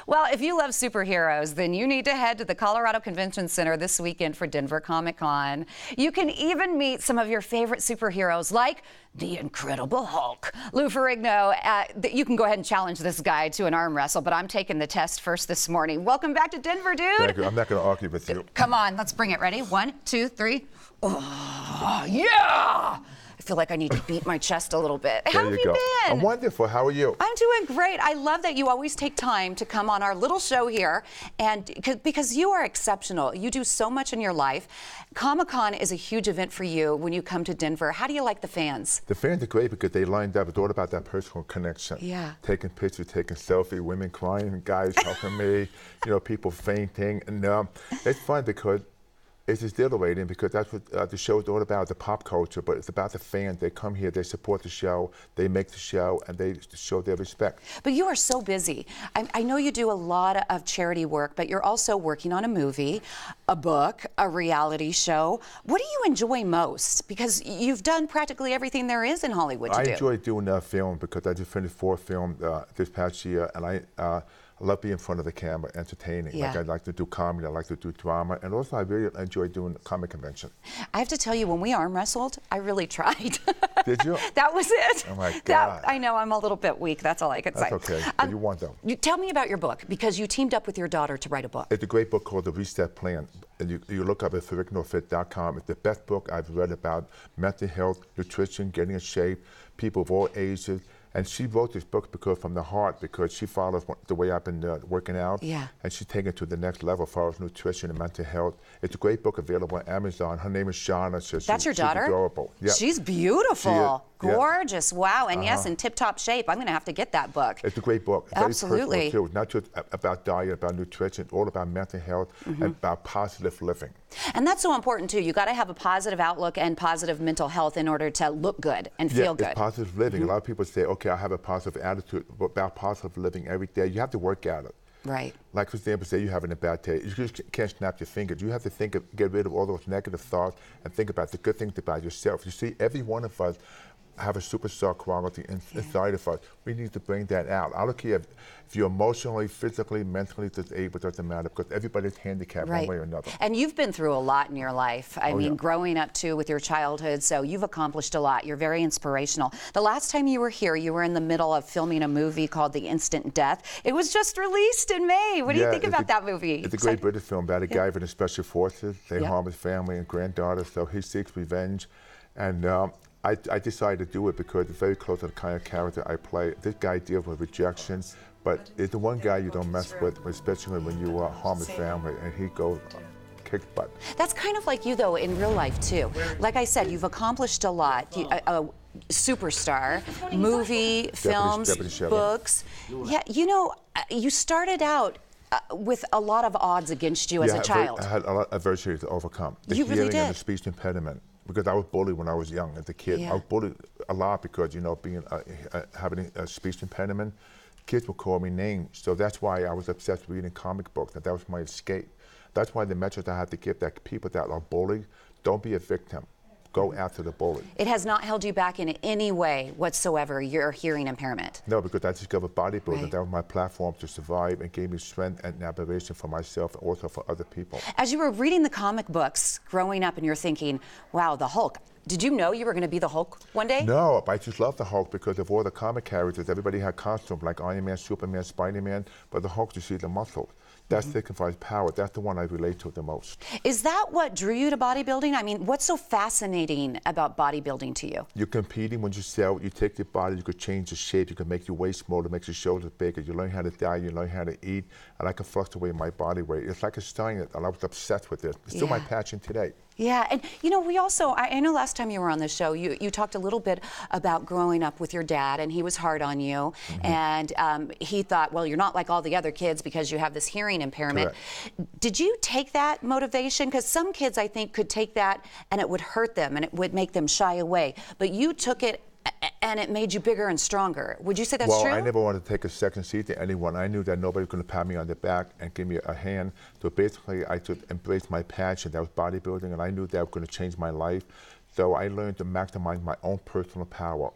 Well, if you love superheroes, then you need to head to the Colorado Convention Center this weekend for Denver Comic Con. You can even meet some of your favorite superheroes like the Incredible Hulk. Lou Ferrigno, you can go ahead and challenge this guy to an arm wrestle, but I'm taking the test first this morning. Welcome back to Denver, dude. Thank you. I'm not going to argue with you. Come on, let's bring it. Ready? 1, 2, 3. Oh, yeah! I feel like I need to beat my chest a little bit. How have you been? I'm wonderful. How are you? I'm doing great. I love that you always take time to come on our little show here, and because you are exceptional. You do so much in your life. Comic-Con is a huge event for you when you come to Denver. How do you like the fans? The fans are great because they lined up. It's all about that personal connection. Yeah. Taking pictures, taking selfies, women crying, guys helping me, people fainting. And it's fun because it's exhilarating because that's what the show is all about, the pop culture, but it's about the fans. They come here, they support the show, they make the show, and they show their respect. But you are so busy. I know you do a lot of charity work, but you're also working on a movie, a book, a reality show. What do you enjoy most? Because you've done practically everything there is in Hollywood to do. I enjoy doing film because I just finished 4 films this past year, and I love being in front of the camera, entertaining. Yeah. Like I like to do comedy, I like to do drama, and also I really enjoy doing comic convention. I have to tell you, when we arm wrestled, I really tried. Did you? That was it. Oh my God. I know, I'm a little bit weak, that's all I could say. That's okay, but you won though. Tell me about your book, because you teamed up with your daughter to write a book. It's a great book called The Reset Plan. And you look up at ferrignofit.com. It's the best book I've read about mental health, nutrition, getting in shape, people of all ages. And she wrote this book from the heart, because she follows the way I've been working out. Yeah. And she's taken it to the next level as far as nutrition and mental health. It's a great book available on Amazon. Her name is Shauna. That's your daughter? She's adorable. Yeah. She's beautiful. Gorgeous. Yeah. Wow. And yes, in tip-top shape. I'm going to have to get that book. It's a great book. Absolutely. Very personal, too. It's not just about diet, about nutrition. It's all about mental health and about positive living. And that's so important, too. You got to have a positive outlook and positive mental health in order to look good and feel good. It's positive living. A lot of people say, okay, I have a positive attitude, but about positive living every day. You have to work at it. Right. Like, for example, say you're having a bad day. You just can't snap your fingers. You have to get rid of all those negative thoughts and think about the good things about yourself. You see, every one of us have a superstar quality inside of us. We need to bring that out. I don't care if you're emotionally, physically, mentally disabled, doesn't matter, because everybody's handicapped one way or another. And you've been through a lot in your life. I mean, growing up too with your childhood, so you've accomplished a lot. You're very inspirational. The last time you were here, you were in the middle of filming a movie called The Instant Death. It was just released in May. What do you think about that movie? It's a great British film about a guy in the special forces. They harm his family and granddaughter, so he seeks revenge. And I decided to do it because it's very close to the kind of character I play. This guy deals with rejection, but it's the one guy you don't mess with, especially when you harm his family, and he goes kicks butt. That's kind of like you, though, in real life, too. Like I said, you've accomplished a lot. A superstar, movie, films, books. Yeah, you started out with a lot of odds against you as a child. I had a lot of adversity to overcome. The you really did. And the speech impediment. Because I was bullied when I was young as a kid. I was bullied a lot because, being having a speech impediment, kids would call me names. So that's why I was obsessed with reading comic books. That was my escape. That's why the message I had to give that people that are bullied, don't be a victim. Go after the bully. It has not held you back in any way whatsoever, your hearing impairment? No, because I discovered bodybuilding. That was my platform to survive and gave me strength and admiration for myself and also for other people. As you were reading the comic books growing up and you're thinking, wow, the Hulk. Did you know you were going to be the Hulk one day? No, I just love the Hulk because of all the comic characters. Everybody had costumes like Iron Man, Superman, Spider-Man, but the Hulk, you see the muscles. That signifies power. That's the one I relate to the most. Is that what drew you to bodybuilding? I mean, what's so fascinating about bodybuilding to you? You're competing when you sell. You take your body, you could change the shape, you can make your waist smaller, make your shoulders bigger. You learn how to diet, you learn how to eat, and I can fluctuate my body weight. It's like a science, and I was obsessed with it. It's still my passion today. Yeah, and we also, I know last time you were on the show, you talked a little bit about growing up with your dad, and he was hard on you, and he thought, well, you're not like all the other kids because you have this hearing impairment. Correct. Did you take that motivation? Because some kids, I think, could take that and it would hurt them and it would make them shy away, but you took it and it made you bigger and stronger. Would you say that's true? Well, I never wanted to take a second seat to anyone. I knew that nobody was going to pat me on the back and give me a hand. So basically, I should embrace my passion. That was bodybuilding, and I knew that was going to change my life. So I learned to maximize my own personal power.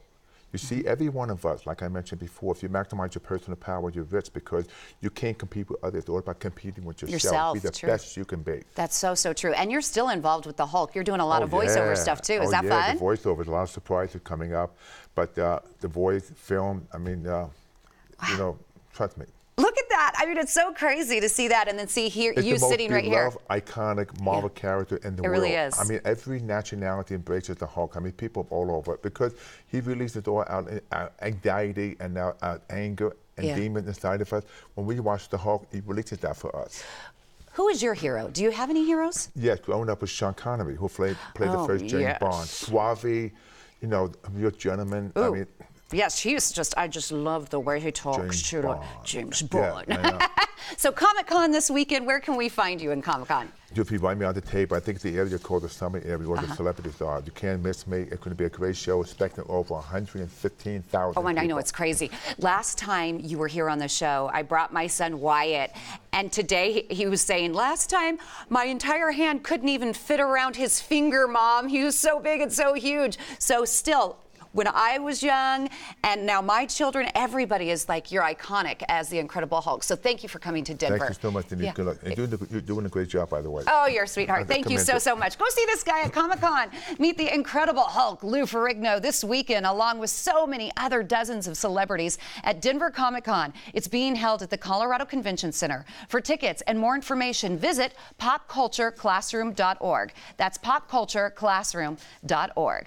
You see, every one of us, like I mentioned before, if you maximize your personal power, you're rich because you can't compete with others. It's all about competing with yourself. Be the best you can be. That's so, so true. And you're still involved with the Hulk. You're doing a lot of voiceover stuff too. Is that fun? The voiceovers, a lot of surprises coming up. But the voice, film, I mean, you know, trust me. Look at that. I mean, it's so crazy to see that and then see here you sitting right here. It's the most beloved, iconic Marvel character in the world. It really is. I mean, every nationality embraces the Hulk. I mean, people all over because he releases all our anxiety and our anger and demons inside of us. When we watch the Hulk, he releases that for us. Who is your hero? Do you have any heroes? Yes, growing up with Sean Connery, who played the first James Bond. Suave, you know, a real gentleman. Ooh. I mean, yes, I just love the way he talks to James Bond. Yeah, So Comic-Con this weekend, where can we find you in Comic-Con? If you invite me on the table, I think it's the area called the Summit area where the celebrities are. You can't miss me. It's going to be a great show, expecting over 115,000 Oh, and people. I know, it's crazy. Last time you were here on the show, I brought my son Wyatt, and today he was saying, last time my entire hand couldn't even fit around his finger, Mom. He was so big and so huge. So still, when I was young, and now my children, everybody is like, you're iconic as the Incredible Hulk. So thank you for coming to Denver. Thank you so much, Denise. Good luck. And you're doing a great job, by the way. Oh, you're a sweetheart. Thank you so much. Go see this guy at Comic-Con. Meet the Incredible Hulk, Lou Ferrigno, this weekend, along with so many other dozens of celebrities at Denver Comic-Con. It's being held at the Colorado Convention Center. For tickets and more information, visit popcultureclassroom.org. That's popcultureclassroom.org.